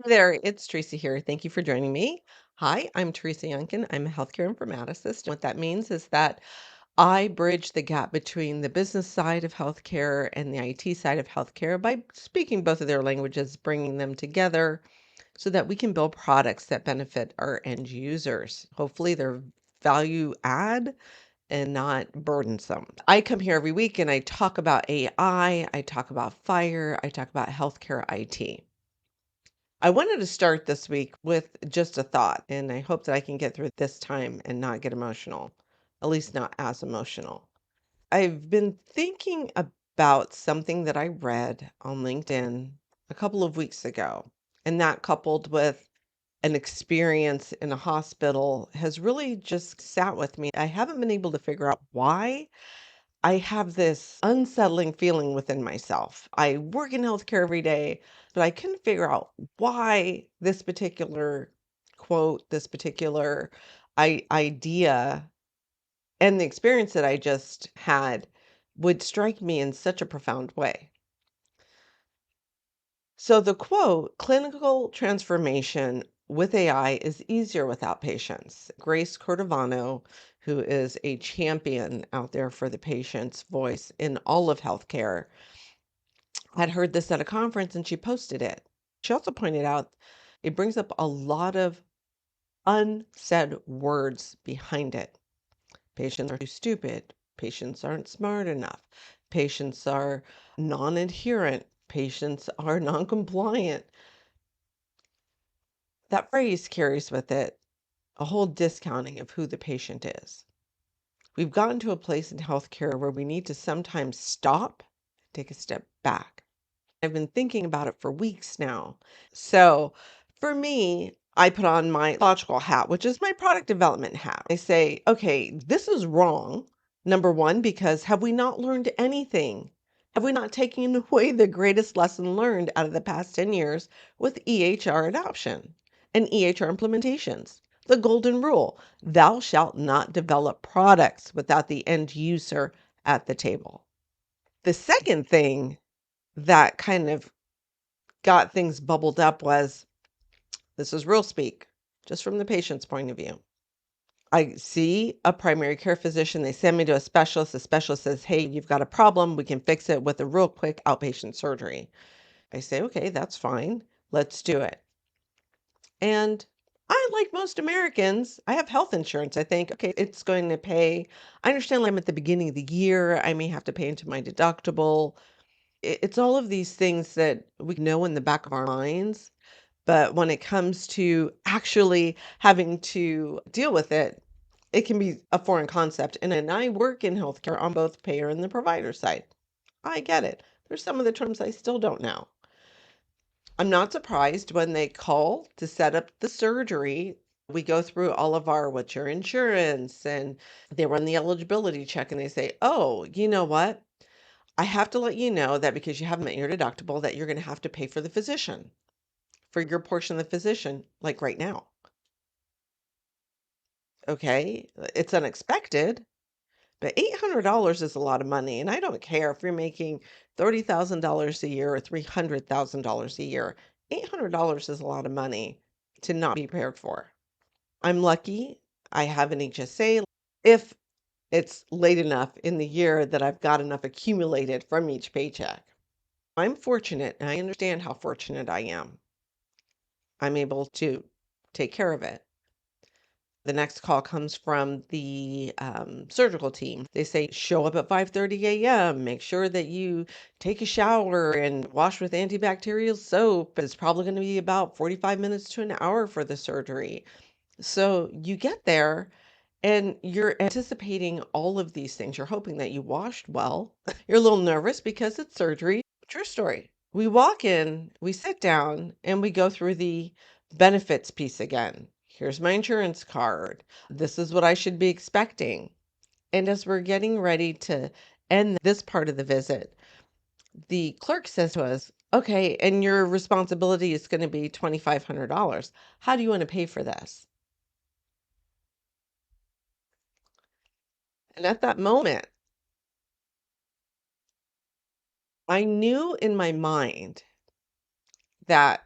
Hey there, it's Teresa here. Thank you for joining me. Hi, I'm Teresa Youngkin. I'm a healthcare informaticist. What that means is that I bridge the gap between the business side of healthcare and the IT side of healthcare by speaking both of their languages, bringing them together so that we can build products that benefit our end users. Hopefully, they're value add and not burdensome. I come here every week and I talk about AI, I talk about fire, I talk about healthcare IT. I wanted to start this week with just a thought, and I hope that I can get through it this time and not get emotional, at least not as emotional. I've been thinking about something that I read on LinkedIn a couple of weeks ago, and that coupled with an experience in a hospital has really just sat with me. I haven't been able to figure out why, I have this unsettling feeling within myself. I work in healthcare every day, but I couldn't figure out why this particular quote, this particular idea, and the experience that I just had would strike me in such a profound way. So the quote, clinical transformation with AI is easier without patients. Grace Cordovano, who is a champion out there for the patient's voice in all of healthcare, had heard this at a conference and she posted it. She also pointed out it brings up a lot of unsaid words behind it. Patients are too stupid. Patients aren't smart enough. Patients are non adherent. Patients are non compliant. That phrase carries with it a whole discounting of who the patient is. We've gotten to a place in healthcare where we need to sometimes stop, take a step back. I've been thinking about it for weeks now. So for me, I put on my logical hat, which is my product development hat. I say, okay, this is wrong. Number one, because have we not learned anything? Have we not taken away the greatest lesson learned out of the past 10 years with EHR adoption and EHR implementations? The golden rule, thou shalt not develop products without the end user at the table. The second thing that kind of got things bubbled up was this is real speak, just from the patient's point of view. I see a primary care physician, they send me to a specialist. The specialist says, hey, you've got a problem. We can fix it with a real quick outpatient surgery. I say, okay, that's fine. Let's do it. And I, like most Americans, I have health insurance. I think, okay, it's going to pay. I understand I'm at the beginning of the year. I may have to pay into my deductible. It's all of these things that we know in the back of our minds. But when it comes to actually having to deal with it, it can be a foreign concept. And I work in healthcare on both payer and the provider side. I get it. There's some of the terms I still don't know. I'm not surprised when they call to set up the surgery. We go through all of our what's your insurance, and they run the eligibility check and they say, oh, you know what? I have to let you know that because you haven't met your deductible, that you're going to have to pay for the physician, for your portion of the physician, like right now. Okay, it's unexpected, but $800 is a lot of money. And I don't care if you're making $30,000 a year or $300,000 a year. $800 is a lot of money to not be prepared for. I'm lucky I have an HSA if it's late enough in the year that I've got enough accumulated from each paycheck. I'm fortunate, and I understand how fortunate I am. I'm able to take care of it. The next call comes from the surgical team. They say, show up at 5:30 a.m. Make sure that you take a shower and wash with antibacterial soap. It's probably going to be about 45 minutes to an hour for the surgery. So you get there and you're anticipating all of these things. You're hoping that you washed well. You're a little nervous because it's surgery. True story. We walk in, we sit down, and we go through the benefits piece again. Here's my insurance card. This is what I should be expecting. And as we're getting ready to end this part of the visit, the clerk says to us, okay, and your responsibility is going to be $2,500. How do you want to pay for this? And at that moment, I knew in my mind that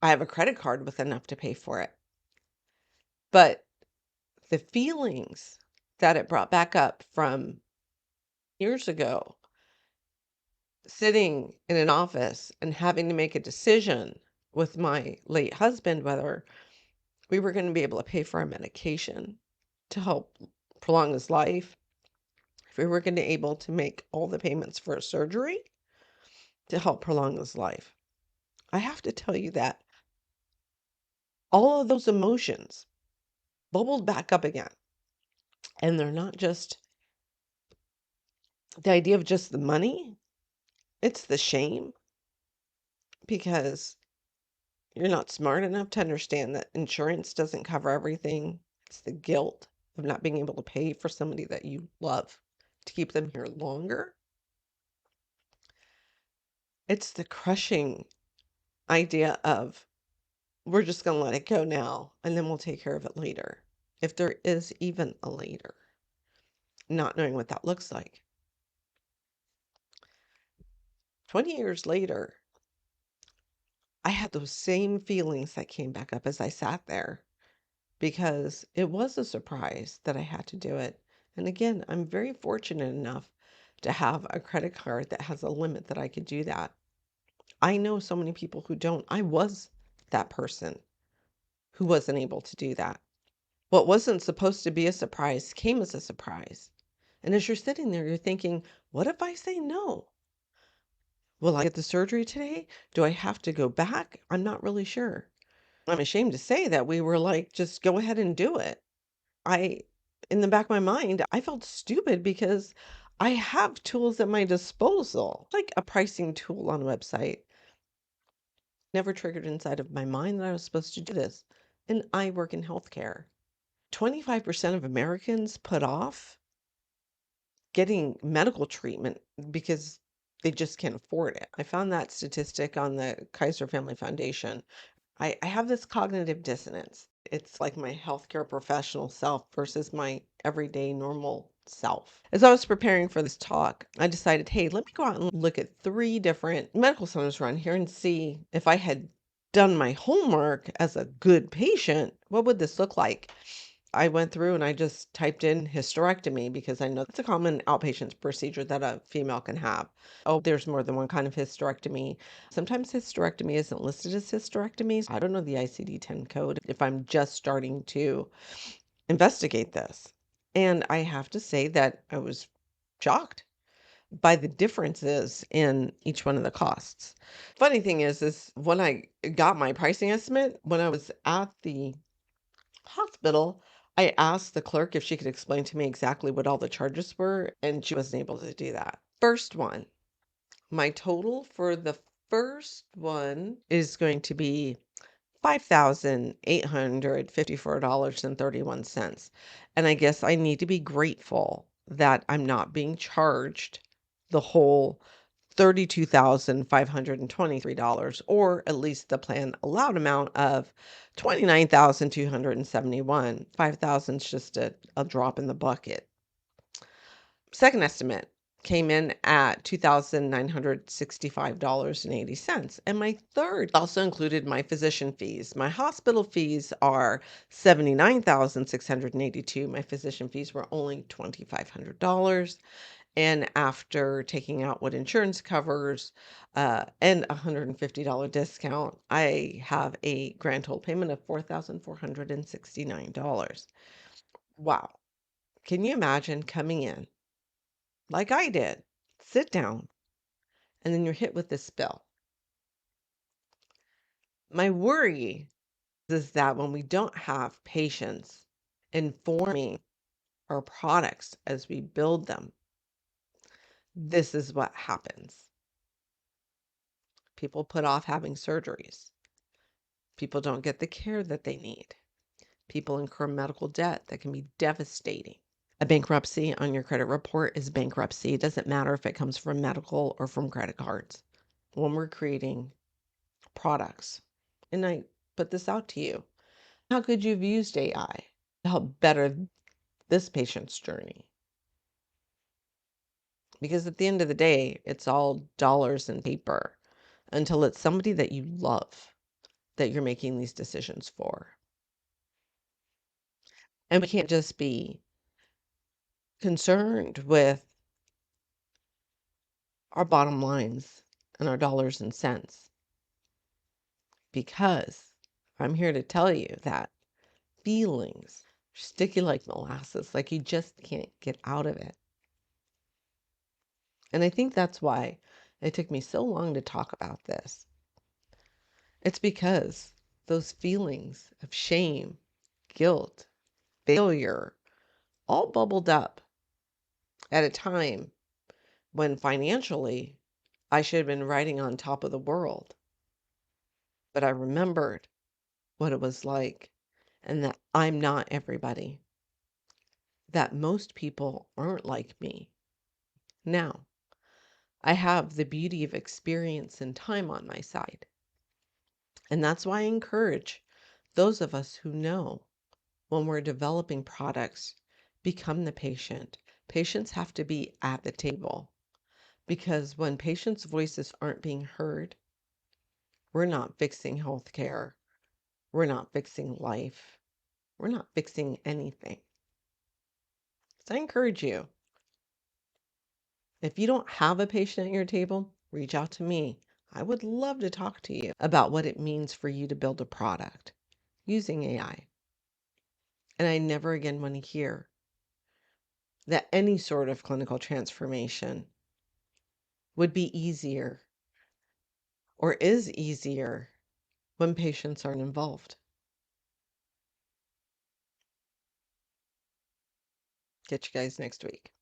I have a credit card with enough to pay for it. But the feelings that it brought back up from years ago, sitting in an office and having to make a decision with my late husband whether we were going to be able to pay for our medication to help prolong his life, if we were going to be able to make all the payments for a surgery to help prolong his life. I have to tell you that all of those emotions bubbled back up again. And they're not just the idea of just the money, it's the shame because you're not smart enough to understand that insurance doesn't cover everything. It's the guilt of not being able to pay for somebody that you love to keep them here longer. It's the crushing idea of we're just going to let it go now and then we'll take care of it later. If there is even a later, not knowing what that looks like. 20 years later, I had those same feelings that came back up as I sat there because it was a surprise that I had to do it. And again, I'm very fortunate enough to have a credit card that has a limit that I could do that. I know so many people who don't. I was that person who wasn't able to do that. What wasn't supposed to be a surprise came as a surprise. And as you're sitting there, you're thinking, what if I say no? Will I get the surgery today? Do I have to go back? I'm not really sure. I'm ashamed to say that we were like, just go ahead and do it. I, in the back of my mind, I felt stupid because I have tools at my disposal, like a pricing tool on a website. Never triggered inside of my mind that I was supposed to do this. And I work in healthcare. 25% of Americans put off getting medical treatment because they just can't afford it. I found that statistic on the Kaiser Family Foundation. I have this cognitive dissonance. It's like my healthcare professional self versus my everyday normal self. As I was preparing for this talk, I decided, hey, let me go out and look at 3 different medical centers around here and see if I had done my homework as a good patient, what would this look like? I went through and I just typed in hysterectomy because I know it's a common outpatient procedure that a female can have. Oh, there's more than one kind of hysterectomy. Sometimes hysterectomy isn't listed as hysterectomy. I don't know the ICD-10 code if I'm just starting to investigate this. And I have to say that I was shocked by the differences in each one of the costs. Funny thing is when I got my pricing estimate, when I was at the hospital, I asked the clerk if she could explain to me exactly what all the charges were, and she wasn't able to do that. First one, my total for the first one is going to be $5,854.31. And I guess I need to be grateful that I'm not being charged the whole $32,523, or at least the plan allowed amount of $29,271. 5,000 is just a drop in the bucket. Second estimate came in at $2,965.80. And my third also included my physician fees. My hospital fees are $79,682. My physician fees were only $2,500. And after taking out what insurance covers and a $150 discount, I have a grand total payment of $4,469. Wow. Can you imagine coming in like I did, sit down, and then you're hit with this bill? My worry is that when we don't have patience informing our products as we build them, this is what happens. People put off having surgeries. People don't get the care that they need. People incur medical debt that can be devastating. A bankruptcy on your credit report is bankruptcy. It doesn't matter if it comes from medical or from credit cards. When we're creating products, and I put this out to you, how could you have used AI to help better this patient's journey? Because at the end of the day, it's all dollars and paper until it's somebody that you love that you're making these decisions for. And we can't just be concerned with our bottom lines and our dollars and cents, because I'm here to tell you that feelings are sticky like molasses, like you just can't get out of it. And I think that's why it took me so long to talk about this. It's because those feelings of shame, guilt, failure all bubbled up at a time when financially I should have been riding on top of the world. But I remembered what it was like, and that I'm not everybody, that most people aren't like me. Now, I have the beauty of experience and time on my side. And that's why I encourage those of us who know when we're developing products, become the patient. Patients have to be at the table, because when patients' voices aren't being heard, we're not fixing healthcare. We're not fixing life. We're not fixing anything. So I encourage you, if you don't have a patient at your table, reach out to me. I would love to talk to you about what it means for you to build a product using AI. And I never again want to hear that any sort of clinical transformation would be easier or is easier when patients aren't involved. Catch you guys next week.